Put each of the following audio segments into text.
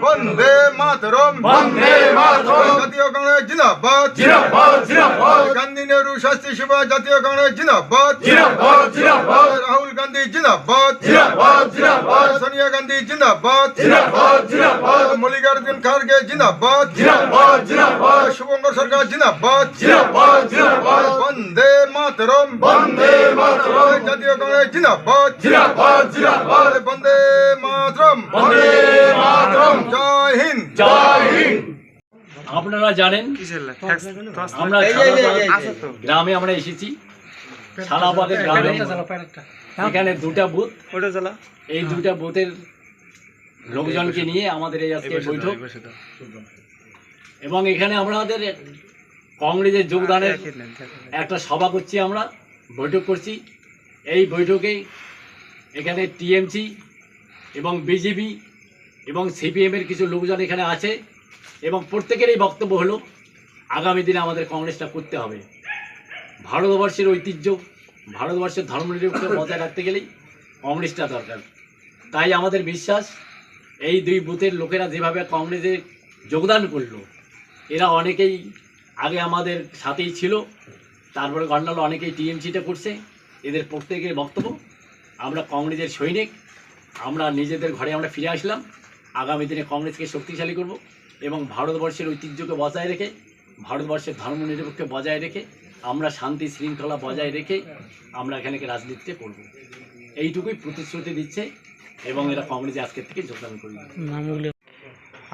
বন্দে মাতরম, বন্দে মাতরম, জাতীয় কংগ্রেস জিন্দাবাদ, জিন্দাবাদ জিন্দাবাদ, গান্ধী নেহরু শাস্ত্রী সেবা জাতীয় কংগ্রেস জিন্দাবাদ, জিন্দাবাদ জিন্দাবাদ, রাহুল গান্ধী জিন্দাবাদ, জিন্দাবাদ জিন্দাবাদ, সোনিয়া গান্ধী জিন্দাবাদ, জিন্দাবাদ জিন্দাবাদ, মল্লিকার্জুন খাড়গে জিন্দাবাদ, জিন্দাবাদ জিন্দাবাদ, শুভঙ্কর সরকার জিন্দাবাদ, জিন্দাবাদ জিন্দাবাদ, বন্দে মাতরম, বন্দে মাতরম, জাতীয় কংগ্রেস জিন্দাবাদ, জিন্দাবাদ জিন্দাবাদ, বন্দে মাতরম, বন্দে মাতরম, জয় হিন্দ। জয় হিন্দ। আপনারা জানেন আমরা গ্রামে আমরা এসেছি, শালাবাদের গ্রামে। এখানে দুটা বুথ, এই দুটা বুথের লোকজনকে নিয়ে আমাদের এই আজকে বৈঠক, এবং এখানে আমাদের কংগ্রেসের যোগদানের একটা সভা করছি, আমরা বৈঠক করছি। এই বৈঠকে এখানে টিএমসি এবং বিজেপি এবং সিপিএমের কিছু লোকজন এখানে আছে, এবং প্রত্যেকেরই বক্তব্য হলো আগামী দিনে আমাদের কংগ্রেসটা করতে হবে। ভারতবর্ষের ঐতিহ্য, ভারতবর্ষের ধর্মনিরপেক্ষ বজায় রাখতে গেলেই কংগ্রেসটা দরকার। তাই আমাদের বিশ্বাস, এই দুই বুথের লোকেরা যেভাবে কংগ্রেসে যোগদান করলো, এরা অনেকেই আগে আমাদের সাথেই ছিল, তারপরে গন্ডাল অনেকেই টিএমসিটা করছে। এদের প্রত্যেকের বক্তব্য, আমরা কংগ্রেসের সৈনিক, আমরা নিজেদের ঘরে আমরা ফিরে আসলাম। আগামী দিনে কংগ্রেসকে শক্তিশালী করব এবং ভারতবর্ষের ঐতিহ্যকে বজায় রেখে, ভারতবর্ষের ধর্মনিরপেক্ষ বজায় রেখে, আমরা শান্তি শৃঙ্খলা বজায় রেখে আমরা এখানে রাজনীতিতে করব, এইটুকুই প্রতিশ্রুতি দিচ্ছে। এবং এরা কংগ্রেসে আজকের থেকে যোগদান করবে।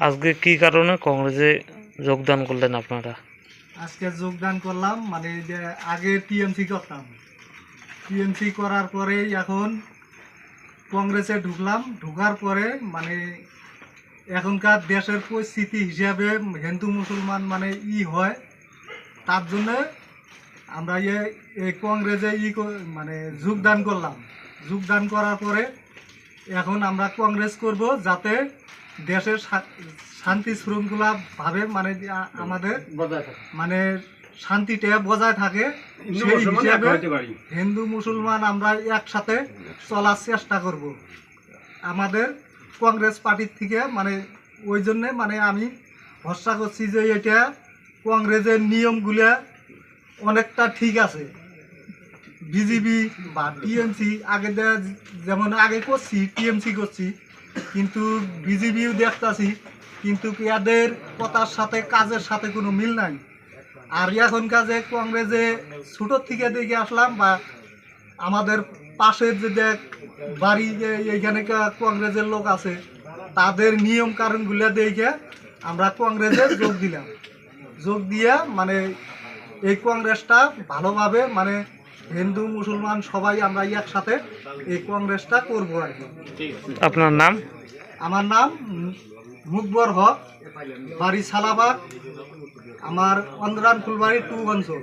আজকে কি কারণে কংগ্রেসে যোগদান করলেন আপনারা? আজকে যোগদান করলাম, মানে যে আগে টিএমসি করতাম, টিএমসি করার পরেই এখন কংগ্রেসে ঢুকলাম। ঢোকার পরে মানে এখনকার দেশের পরিস্থিতি হিসাবে হিন্দু মুসলমান মানে হয়, তার জন্যে আমরা এই কংগ্রেসে মানে যোগদান করলাম। যোগদান করার পরে এখন আমরা কংগ্রেস করব, যাতে দেশের শান্তি শৃঙ্খলাভাবে মানে আমাদের মানে শান্তিটা বজায় থাকে, সেই হিসাবে হিন্দু মুসলমান আমরা একসাথে চলার চেষ্টা করব। আমাদের কংগ্রেস পার্টির থেকে মানে ওই জন্যে মানে আমি ভরসা করছি যে এটা কংগ্রেসের নিয়মগুলো অনেকটা ঠিক আছে। বিজেপি বা টিএমসি আগে যেমন আগে করছি, টিএমসি করছি, কিন্তু বিজেপিও দেখতেছি, কিন্তু এদের কথার সাথে কাজের সাথে কোনো মিল নাই। আর এখন কাজে কংগ্রেসে ছোটোর থেকে দেখে আসলাম, বা আমাদের পাশের যে বাড়ি এইখানে কংগ্রেসের লোক আছে, তাদের নিয়ম কারণগুলো দেখে আমরা কংগ্রেসে যোগ দিলাম। যোগ দিয়ে মানে এই কংগ্রেসটা ভালোভাবে মানে হিন্দু মুসলমান সবাই আমরা একসাথে এই কংগ্রেসটা করবো আর কি। আপনার নাম? আমার নাম মুকবর হক, বাড়ি সালাবাদ, আমার অন্দরান ফুলবাড়ি 2 অঞ্চল।